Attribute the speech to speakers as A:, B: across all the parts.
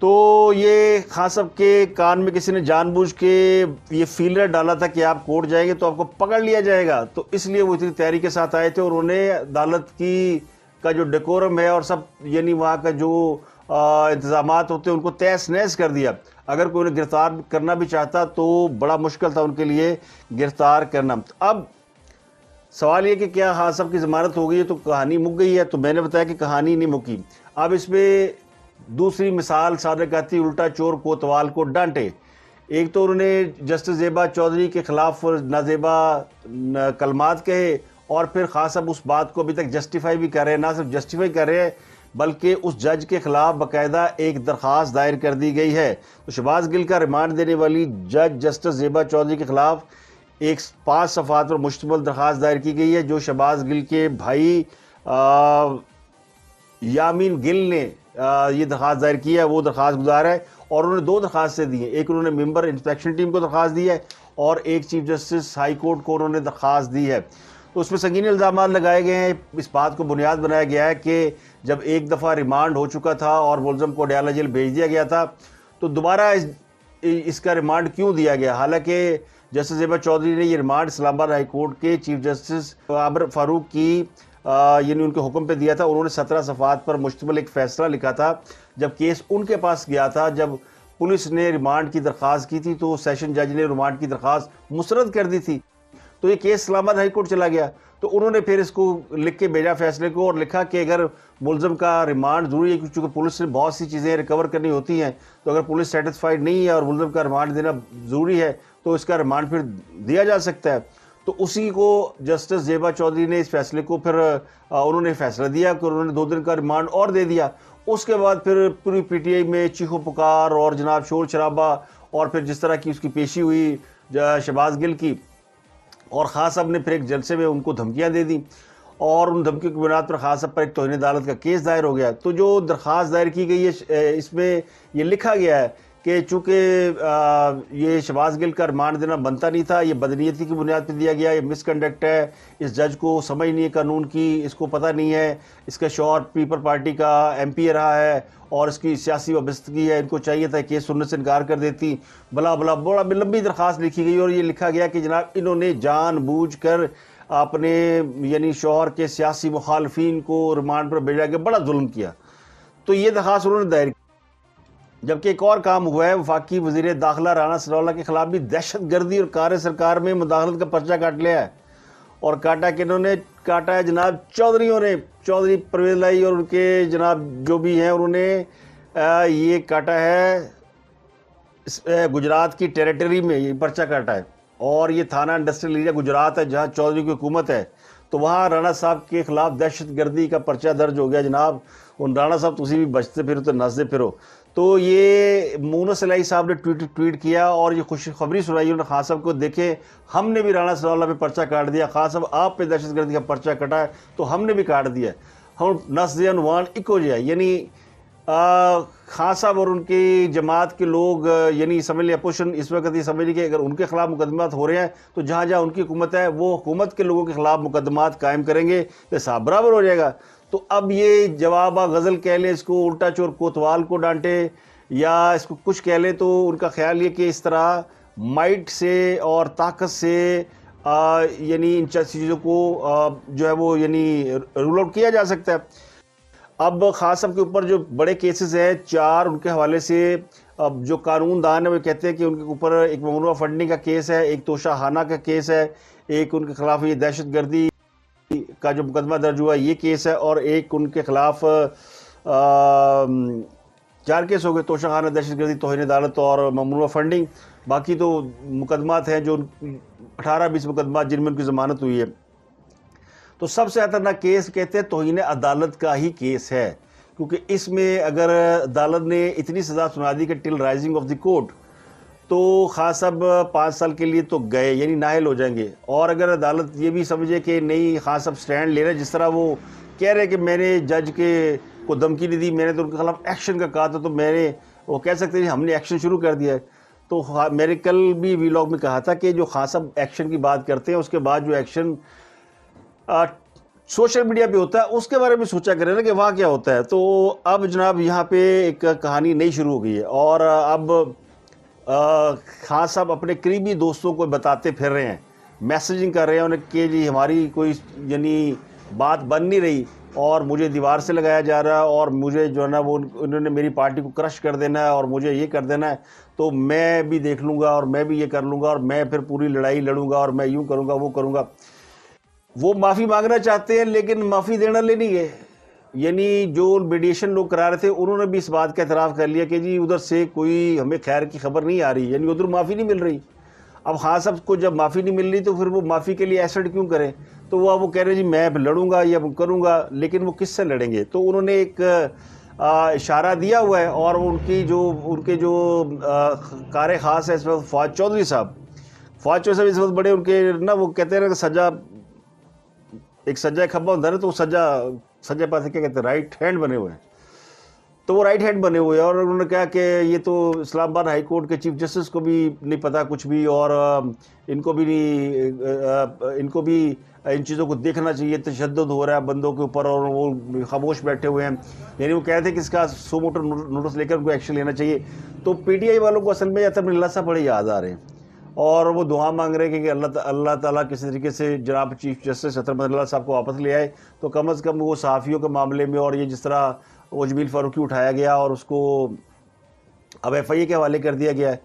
A: تو یہ خان صاحب کے کان میں کسی نے جان بوجھ کے یہ فیلر ڈالا تھا کہ آپ کورٹ جائیں گے تو آپ کو پکڑ لیا جائے گا، تو اس لیے وہ اتنی تیاری کے ساتھ آئے تھے، اور انہیں عدالت کا جو ڈیکورم ہے اور سب یعنی وہاں کا جو انتظامات ہوتے ہیں ان کو تہس نہس کر دیا۔ اگر کوئی انہیں گرفتار کرنا بھی چاہتا تو بڑا مشکل تھا ان کے لیے گرفتار کرنا۔ اب سوال یہ کہ کیا خان صاحب کی ضمانت ہو گئی ہے تو کہانی مک گئی ہے؟ تو میں نے بتایا کہ کہانی نہیں مکی۔ اب اس میں دوسری مثال صادق آتی، الٹا چور کوتوال کو ڈانٹے۔ ایک تو انہوں نے جسٹس زیبا چودھری کے خلاف نازیبا کلمات کہے، اور پھر خان صاحب اس بات کو ابھی تک جسٹیفائی بھی کر رہے ہیں، نہ صرف جسٹیفائی کر رہے ہیں بلکہ اس جج کے خلاف باقاعدہ ایک درخواست دائر کر دی گئی ہے۔ تو شہباز گل کا ریمانڈ دینے والی جج جسٹس زیبا چودھری کے خلاف ایک 5 صفحات پر مشتمل درخواست دائر کی گئی ہے، جو شہباز گل کے بھائی یامین گل نے یہ درخواست دائر کی ہے، وہ درخواست گزار ہے، اور انہوں نے 2 درخواستیں دی ہیں۔ ایک انہوں نے ممبر انسپیکشن ٹیم کو درخواست دی ہے، اور ایک چیف جسٹس ہائی کورٹ کو انہوں نے درخواست دی ہے۔ تو اس میں سنگین الزامات لگائے گئے ہیں۔ اس بات کو بنیاد بنایا گیا ہے کہ جب ایک دفعہ ریمانڈ ہو چکا تھا اور ملزم کو ڈیالہ جیل بھیج دیا گیا تھا، تو دوبارہ اس کا ریمانڈ کیوں دیا گیا؟ حالانکہ جسٹس زیبا چودھری نے یہ ریمانڈ اسلام آباد ہائی کورٹ کے چیف جسٹس عابر فاروق کی یعنی ان کے حکم پہ دیا تھا۔ انہوں نے 17 صفحات پر مشتمل ایک فیصلہ لکھا تھا۔ جب کیس ان کے پاس گیا تھا، جب پولیس نے ریمانڈ کی درخواست کی تھی تو سیشن جج نے ریمانڈ کی درخواست مسترد کر دی تھی، تو یہ کیس اسلام آباد ہائی کورٹ چلا گیا۔ تو انہوں نے پھر اس کو لکھ کے بھیجا فیصلے کو، اور لکھا کہ اگر ملزم کا ریمانڈ ضروری ہے، چونکہ پولیس نے بہت سی چیزیں ریکور کرنی ہوتی ہیں، تو اگر پولیس سیٹسفائیڈ نہیں ہے اور ملزم کا ریمانڈ دینا ضروری ہے تو اس کا ریمانڈ پھر دیا جا سکتا ہے۔ تو اسی کو جسٹس زیبا چودھری نے اس فیصلے کو پھر انہوں نے فیصلہ دیا کہ انہوں نے 2 دن کا ریمانڈ اور دے دیا۔ اس کے بعد پھر پوری پی ٹی آئی میں چیخو پکار اور جناب شور شرابہ، اور پھر جس طرح کی اس کی پیشی ہوئی شہباز گل کی، اور خان صاحب نے پھر ایک جلسے میں ان کو دھمکیاں دے دیں، اور ان دھمکیوں کی بنیاد پر خان صاحب پر ایک توہین عدالت کا کیس دائر ہو گیا۔ تو جو درخواست دائر کی گئی ہے اس میں یہ لکھا گیا ہے کہ چونکہ یہ شہباز گل کا ریمانڈ دینا بنتا نہیں تھا، یہ بدنیتی کی بنیاد پہ دیا گیا، یہ مس کنڈکٹ ہے، اس جج کو سمجھ نہیں ہے قانون کی، اس کو پتہ نہیں ہے، اس کا شوہر پیپل پارٹی کا ایم پی رہا ہے اور اس کی سیاسی وابستگی ہے، ان کو چاہیے تھا کیس سننے سے انکار کر دیتی، بلا بلا بڑا لمبی درخواست لکھی گئی، اور یہ لکھا گیا کہ جناب انہوں نے جان بوجھ کر اپنے یعنی شوہر کے سیاسی مخالفین کو ریمانڈ پر بھیجا کے بڑا ظلم کیا۔ تو یہ درخواست انہوں نے دائر کی۔ جبکہ ایک اور کام ہوا ہے، وفاقی وزیر داخلہ رانا ثناءاللہ کے خلاف بھی دہشت گردی اور کار سرکار میں مداخلت کا پرچہ کاٹ لیا ہے، اور کاٹا کہ انہوں نے کاٹا ہے جناب چودھریوں نے، چودھری پرویز لائی اور ان کے جناب جو بھی ہیں، انہوں نے یہ کاٹا ہے گجرات کی ٹیریٹری میں یہ پرچہ کاٹا ہے، اور یہ تھانہ انڈسٹریل ایریا گجرات ہے جہاں چودھری کی حکومت ہے، تو وہاں رانا صاحب کے خلاف دہشت گردی کا پرچہ درج ہو گیا جناب۔ ان رانا صاحب تسی بھی بچتے پھرو تو نسدے پھرو۔ تو یہ مونس الہی صاحب نے ٹویٹ کیا اور یہ خوشخبری سنائی انہوں نے خان صاحب کو، دیکھیں ہم نے بھی رانا ثناءاللہ پہ پرچہ کاٹ دیا، خان صاحب آپ پہ دہشت گردی کا پرچہ کٹا ہے تو ہم نے بھی کاٹ دیا، ہم نس دے انوان اکو جائے۔ یعنی خان صاحب اور ان کی جماعت کے لوگ یعنی سمجھ لیں اپوزیشن اس وقت یہ سمجھ لیں کہ اگر ان کے خلاف مقدمات ہو رہے ہیں تو جہاں جہاں ان کی حکومت ہے وہ حکومت کے لوگوں کے خلاف مقدمات قائم کریں گے تو حساب برابر ہو جائے گا۔ تو اب یہ جواب غزل کہہ لیں اس کو، الٹا چور کوتوال کو ڈانٹے یا اس کو کچھ کہہ لیں، تو ان کا خیال یہ کہ اس طرح مائٹ سے اور طاقت سے یعنی ان چیزوں کو جو ہے وہ یعنی رول آؤٹ کیا جا سکتا ہے۔ اب خان صاحب کے اوپر جو بڑے کیسز ہیں 4، ان کے حوالے سے اب جو قانون دان ہے وہ کہتے ہیں کہ ان کے اوپر ایک ممنوعہ فنڈنگ کا کیس ہے، ایک توشہ خانہ کا کیس ہے، ایک ان کے خلاف یہ دہشت گردی کا جو مقدمہ درج ہوا یہ کیس ہے، اور ایک ان کے خلاف 4 کیس ہو گئے، توشہ خانہ، دہشت گردی، توہین عدالت اور ممنوعہ فنڈنگ۔ باقی تو مقدمات ہیں جو 18-20 مقدمات جن میں ان کی ضمانت ہوئی ہے۔ تو سب سے خطرناک کیس کہتے ہیں توہین عدالت کا ہی کیس ہے، کیونکہ اس میں اگر عدالت نے اتنی سزا سنا دی کہ ٹل رائزنگ آف دی کورٹ، تو خان صاحب 5 سال کے لیے تو گئے، یعنی نااہل ہو جائیں گے۔ اور اگر عدالت یہ بھی سمجھے کہ نہیں خان صاحب سٹینڈ لے رہے، جس طرح وہ کہہ رہے کہ میں نے جج کو دھمکی نہیں دی، میں نے تو ان کے خلاف ایکشن کا کہا تھا، تو میں نے وہ کہہ سکتے ہیں ہم نے ایکشن شروع کر دیا ہے۔ تو میں نے کل بھی ویلاگ میں کہا تھا کہ جو خان صاحب ایکشن کی بات کرتے ہیں اس کے بعد جو ایکشن سوشل میڈیا پہ ہوتا ہے اس کے بارے میں سوچا کریں نا کہ وہاں کیا ہوتا ہے. تو اب جناب یہاں پہ ایک کہانی نئی شروع ہو گئی ہے اور اب خان صاحب اپنے قریبی دوستوں کو بتاتے پھر رہے ہیں, میسیجنگ کر رہے ہیں انہیں کہ جی ہماری کوئی یعنی بات بن نہیں رہی اور مجھے دیوار سے لگایا جا رہا ہے اور مجھے جو ہے نا وہ انہوں نے میری پارٹی کو کرش کر دینا ہے اور مجھے یہ کر دینا ہے, تو میں بھی دیکھ لوں گا اور میں بھی یہ کر لوں گا اور میں پھر پوری لڑائی لڑوں گا اور میں یوں کروں گا وہ کروں گا. وہ معافی مانگنا چاہتے ہیں لیکن معافی دینا لے نہیں گئے. یعنی جو میڈیشن لوگ کرا رہے تھے انہوں نے بھی اس بات کا اعتراف کر لیا کہ جی ادھر سے کوئی ہمیں خیر کی خبر نہیں آ رہی, یعنی ادھر معافی نہیں مل رہی. اب خان صاحب کو جب معافی نہیں مل رہی تو پھر وہ معافی کے لیے ایسڈ کیوں کریں؟ تو وہ کہہ رہے ہیں جی میں لڑوں گا یا کروں گا, لیکن وہ کس سے لڑیں گے؟ تو انہوں نے ایک اشارہ دیا ہوا ہے اور ان کے جو کار خاص ہے اس وقت فواد چودھری صاحب اس وقت بڑے ان کے نا وہ کہتے ہیں نا کہ سجا ایک سجا کھبا ہوتا ہے نا, تو سجا پاس کیا کہتے ہیں رائٹ ہینڈ بنے ہوئے ہیں, تو وہ رائٹ ہینڈ بنے ہوئے ہیں اور انہوں نے کہا کہ یہ تو اسلام آباد ہائی کورٹ کے چیف جسٹس کو بھی نہیں پتا کچھ بھی اور ان کو بھی ان چیزوں کو دیکھنا چاہیے, تشدد ہو رہا ہے بندوں کے اوپر اور وہ خاموش بیٹھے ہوئے ہیں. یعنی وہ کہتے ہیں کہ اس کا سو موٹر نوٹس لے کر ان کو ایکشن لینا چاہیے. تو پی ٹی آئی والوں کو اصل میں عطا اللہ صاحب بڑے یاد آ رہے ہیں اور وہ دعا مانگ رہے ہیں کہ اللہ تعالیٰ کسی طریقے سے جناب چیف جسٹس عطا اللہ صاحب کو واپس لے آئے, تو کم از کم وہ صحافیوں کے معاملے میں اور یہ جس طرح وہ جمیل فاروقی اٹھایا گیا اور اس کو اب ایف آئی اے کے حوالے کر دیا گیا ہے,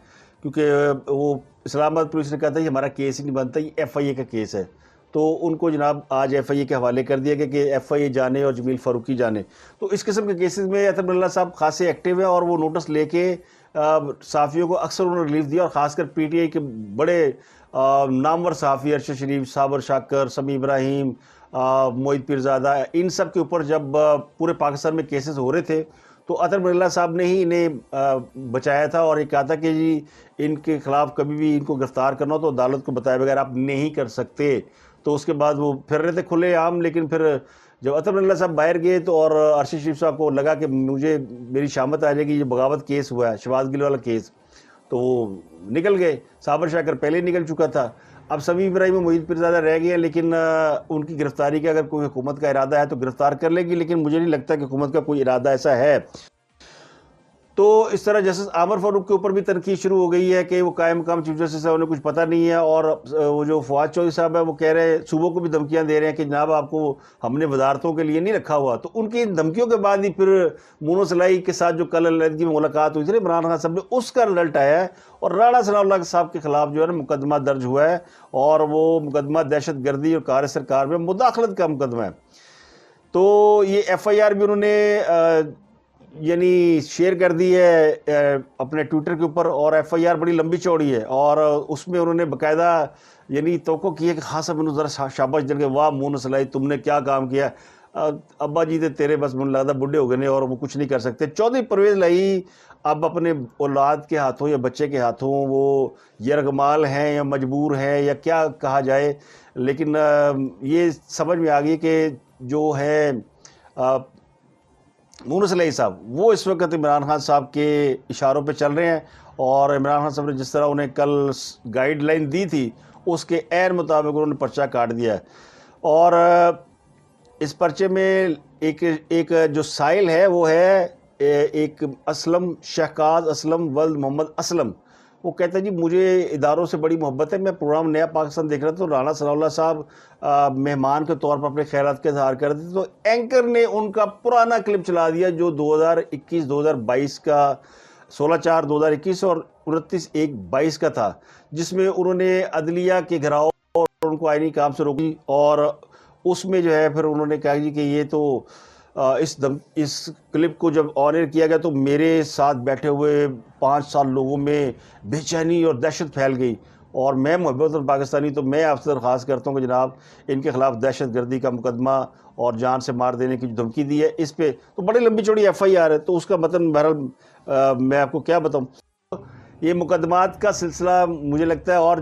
A: کیونکہ وہ اسلام آباد پولیس نے کہا تھا یہ ہمارا کیس ہی نہیں بنتا, یہ ایف آئی اے کا کیس ہے. تو ان کو جناب آج ایف آئی اے کے حوالے کر دیا گیا کہ ایف آئی اے جانے اور جمیل فاروقی جانے. تو اس قسم کے کیسز میں عطا اللہ صاحب خاصے ایکٹیو ہیں اور وہ نوٹس لے کے صحافیوں کو اکثر انہوں نے ریلیف دیا, اور خاص کر پی ٹی آئی کے بڑے نامور صحافی ارشد شریف, صابر شاکر, سمیع ابراہیم, معید پیرزادہ, ان سب کے اوپر جب پورے پاکستان میں کیسز ہو رہے تھے تو عطا اللہ صاحب نے ہی انہیں بچایا تھا اور یہ کہا تھا کہ جی ان کے خلاف کبھی بھی ان کو گرفتار کرنا ہو تو عدالت کو بتائے بغیر آپ نہیں کر سکتے. تو اس کے بعد وہ پھر رہے تھے کھلے عام, لیکن پھر جب عطا اللہ صاحب باہر گئے تو اور ارشد شریف صاحب کو لگا کہ میری شامت آ جائے گی, یہ بغاوت کیس ہوا ہے, شہباز گل والا کیس, تو وہ نکل گئے. صابر شاکر پہلے ہی نکل چکا تھا, اب سمیع ابراہیم و معید پیرزادہ رہ گئے ہیں, لیکن ان کی گرفتاری کا اگر کوئی حکومت کا ارادہ ہے تو گرفتار کر لے گی, لیکن مجھے نہیں لگتا کہ حکومت کا کوئی ارادہ ایسا ہے. تو اس طرح جسٹس عامر فاروق کے اوپر بھی تنقید شروع ہو گئی ہے کہ وہ قائم مقام چیف جسٹس ہے, انہیں کچھ پتہ نہیں ہے, اور وہ جو فواد چودھری صاحب ہے وہ کہہ رہے ہیں, صوبوں کو بھی دھمکیاں دے رہے ہیں کہ جناب آپ کو ہم نے وزارتوں کے لیے نہیں رکھا ہوا. تو ان کی ان دھمکیوں کے بعد ہی پھر مونو سلائی کے ساتھ جو کل علیحدگی میں ملاقات ہوئی تھی عمران خان صاحب نے, اس کا رزلٹ آیا ہے اور رانا ثناء اللہ صاحب کے خلاف جو ہے نا مقدمہ درج ہوا ہے, اور وہ مقدمہ دہشت گردی اور کار سرکار میں مداخلت کا مقدمہ ہے. تو یہ ایف آئی آر بھی انہوں نے یعنی شیئر کر دی ہے اپنے ٹویٹر کے اوپر, اور ایف آئی آر بڑی لمبی چوڑی ہے اور اس میں انہوں نے باقاعدہ یعنی توقع کی ہے کہ خاصا انہوں ذرا شاباش دل کے, واہ مونو سلائی تم نے کیا کام کیا, ابا جی تھے تیرے بس من لگتا بڈھے ہو گئے نے اور وہ کچھ نہیں کر سکتے. چودھری پرویز لائی اب اپنے اولاد کے ہاتھوں یا بچے کے ہاتھوں وہ یرغمال ہیں یا مجبور ہیں یا کیا کہا جائے, لیکن یہ سمجھ میں آ گئی کہ جو ہے مونو سلائی صاحب وہ اس وقت عمران خان صاحب کے اشاروں پہ چل رہے ہیں, اور عمران خان صاحب نے جس طرح انہیں کل گائیڈ لائن دی تھی اس کے عین مطابق انہوں نے پرچہ کاٹ دیا ہے. اور اس پرچے میں ایک جو سائل ہے وہ ہے ایک اسلم, شہکاز اسلم ولد محمد اسلم. وہ کہتا ہے جی مجھے اداروں سے بڑی محبت ہے, میں پروگرام نیا پاکستان دیکھ رہا تھا تو رانا ثناء اللہ صاحب مہمان کے طور پر اپنے خیالات کا اظہار کر رہے تھے, تو اینکر نے ان کا پرانا کلپ چلا دیا جو 2021-2022 کا 16/4/2021 اور 29/1/22 کا تھا, جس میں انہوں نے عدلیہ کے گھراؤ اور ان کو آئینی کام سے روکی, اور اس میں جو ہے پھر انہوں نے کہا جی کہ یہ تو اس کلپ کو جب آن ایئر کیا گیا تو میرے ساتھ بیٹھے ہوئے 5 سال لوگوں میں بے چینی اور دہشت پھیل گئی, اور میں محبت پاکستانی تو میں آپ سے درخواست کرتا ہوں کہ جناب ان کے خلاف دہشت گردی کا مقدمہ اور جان سے مار دینے کی جو دھمکی دی ہے اس پہ تو بڑی لمبی چوڑی ایف آئی آر ہے. تو اس کا متن بہرحال میں آپ کو کیا بتاؤں, یہ مقدمات کا سلسلہ مجھے لگتا ہے اور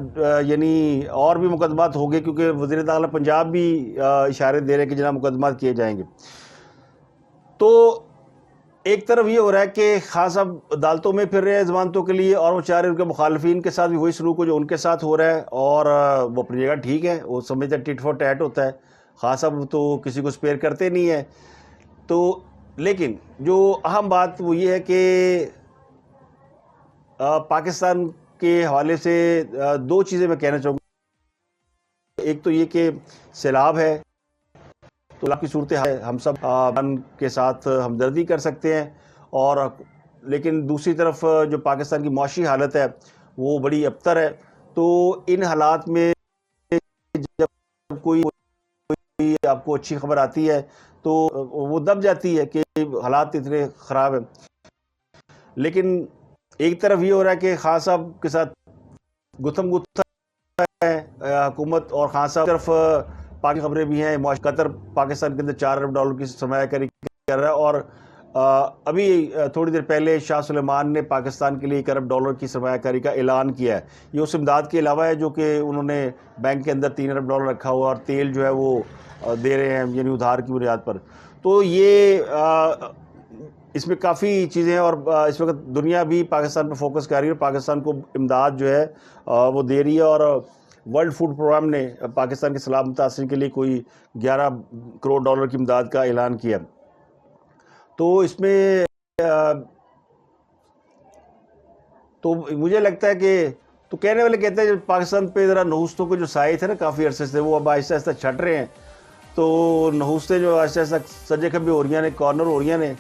A: یعنی اور بھی مقدمات ہو گئے, کیونکہ وزیر داخلہ پنجاب بھی اشارے دے رہے ہیں کہ جناب مقدمات کیے جائیں گے. تو ایک طرف یہ ہو رہا ہے کہ خان صاحب عدالتوں میں پھر رہے ہیں ضمانتوں کے لیے, اور وہ چاہ رہے ہیں ان کے مخالفین کے ساتھ بھی وہی سلوک ہو جو ان کے ساتھ ہو رہا ہے, اور وہ اپنی جگہ ٹھیک ہے, وہ سمجھتے ہیں ٹٹ فار ٹیٹ ہوتا ہے, خان صاحب تو کسی کو سپیئر کرتے نہیں ہیں. تو لیکن جو اہم بات وہ یہ ہے کہ پاکستان کے حوالے سے دو چیزیں میں کہنا چاہوں گا. ایک تو یہ کہ سیلاب ہے، تو سیلاب کی صورتحال ہے، ہم سب کے ساتھ ہمدردی کر سکتے ہیں، اور لیکن دوسری طرف جو پاکستان کی معاشی حالت ہے وہ بڑی ابتر ہے. تو ان حالات میں جب کوئی آپ کو اچھی خبر آتی ہے تو وہ دب جاتی ہے کہ حالات اتنے خراب ہیں. لیکن ایک طرف یہ ہو رہا ہے کہ خان صاحب کے ساتھ گتھم گتھا ہے حکومت، اور خان صاحب طرف پاکی خبریں بھی ہیں. قطر پاکستان کے اندر $4 ارب کی سرمایہ کاری کر رہا ہے، اور ابھی تھوڑی دیر پہلے شاہ سلیمان نے پاکستان کے لیے $1 ارب کی سرمایہ کاری کا اعلان کیا ہے. یہ اس امداد کے علاوہ ہے جو کہ انہوں نے بینک کے اندر $3 ارب رکھا ہوا، اور تیل جو ہے وہ دے رہے ہیں یعنی ادھار کی بنیاد پر. تو یہ اس میں کافی چیزیں ہیں، اور اس وقت دنیا بھی پاکستان پہ فوکس کر رہی ہے، پاکستان کو امداد جو ہے وہ دے رہی ہے. اور ورلڈ فوڈ پروگرام نے پاکستان کے سیلاب متاثرین کے لیے کوئی $11 کروڑ کی امداد کا اعلان کیا. تو اس میں تو مجھے لگتا ہے کہ تو کہنے والے کہتے ہیں کہ پاکستان پہ ذرا نحوستوں کو جو سائے تھے نا کافی عرصے سے، وہ اب آہستہ آہستہ چھٹ رہے ہیں. تو نحوستیں جو آہستہ آہستہ سجے کھبے ہو رہی ہیں، کارنر ہو رہی ہیں.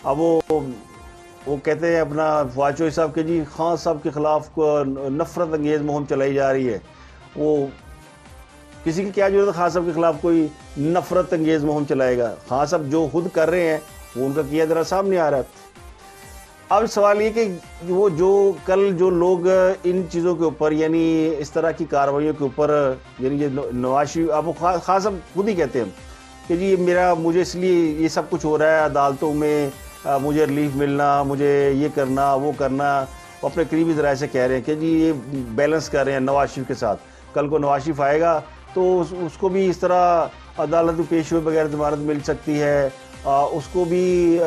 A: اب وہ کہتے ہیں اپنا فواد چوہدری صاحب کہ جی خان صاحب کے خلاف نفرت انگیز مہم چلائی جا رہی ہے. وہ کسی کی کیا ضرورت ہے خان صاحب کے خلاف کوئی نفرت انگیز مہم چلائے گا؟ خان صاحب جو خود کر رہے ہیں وہ ان کا کیا ذرا سامنے آ رہا ہے. اب سوال یہ کہ وہ کل جو لوگ ان چیزوں کے اوپر یعنی اس طرح کی کارروائیوں کے اوپر یعنی نواز شریف، اب خان صاحب خود ہی کہتے ہیں کہ جی مجھے اس لیے یہ سب کچھ ہو رہا ہے عدالتوں میں، مجھے ریلیف ملنا، مجھے یہ کرنا وہ کرنا. وہ اپنے قریبی ذرائع سے کہہ رہے ہیں کہ جی یہ بیلنس کر رہے ہیں نواز شریف کے ساتھ. کل کو نواز شریف آئے گا تو اس کو بھی اس طرح عدالت میں پیش ہوئے بغیر ضمانت مل سکتی ہے، اس کو بھی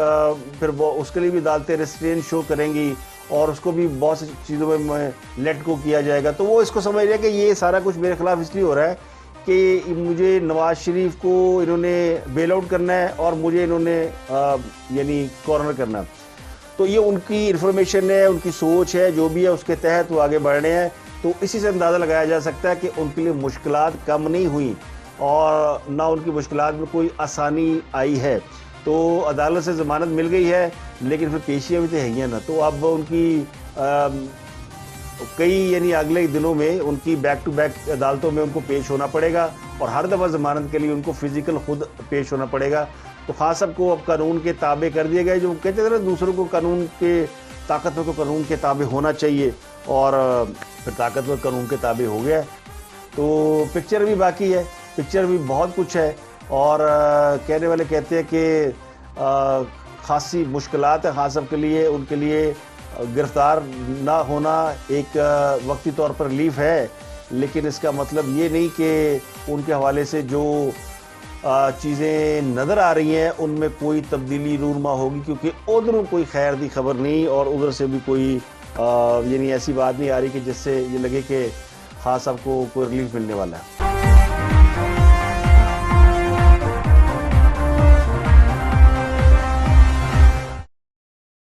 A: پھر اس کے لیے بھی عدالتیں ریسٹرین شو کریں گی، اور اس کو بھی بہت سی چیزوں میں لیٹ کو کیا جائے گا. تو وہ اس کو سمجھ رہے ہیں کہ یہ سارا کچھ میرے خلاف اس لیے ہو رہا ہے کہ مجھے نواز شریف کو انہوں نے بیل آؤٹ کرنا ہے، اور مجھے انہوں نے یعنی کارنر کرنا ہے. تو یہ ان کی انفارمیشن ہے، ان کی سوچ ہے، جو بھی ہے اس کے تحت وہ آگے بڑھ رہے ہیں. تو اسی سے اندازہ لگایا جا سکتا ہے کہ ان کے لیے مشکلات کم نہیں ہوئیں، اور نہ ان کی مشکلات میں کوئی آسانی آئی ہے. تو عدالت سے ضمانت مل گئی ہے، لیکن پھر پیشیاں بھی تو ہیں ہی نا. تو اب ان کی کئی یعنی اگلے دنوں میں ان کی بیک ٹو بیک عدالتوں میں ان کو پیش ہونا پڑے گا، اور ہر دفعہ ضمانت کے لیے ان کو فزیکل خود پیش ہونا پڑے گا. تو خان صاحب کو اب قانون کے تابع کر دیے گئے. جو کہتے تھے نا دوسروں کو قانون کے طاقتور کو قانون کے تابع ہونا چاہیے، اور پھر طاقتور قانون کے تابع ہو گیا. تو پکچر بھی باقی ہے، پکچر بھی بہت کچھ ہے، اور کہنے والے کہتے ہیں کہ خاصی مشکلات ہیں خان صاحب کے لیے. ان کے لیے گرفتار نہ ہونا ایک وقتی طور پر ریلیف ہے، لیکن اس کا مطلب یہ نہیں کہ ان کے حوالے سے جو چیزیں نظر آ رہی ہیں ان میں کوئی تبدیلی رونما ہوگی، کیونکہ ادھروں کوئی خیر دی خبر نہیں، اور ادھر سے بھی کوئی یعنی ایسی بات نہیں آ رہی کہ جس سے یہ لگے کہ خان صاحب کو کوئی ریلیف ملنے والا ہے.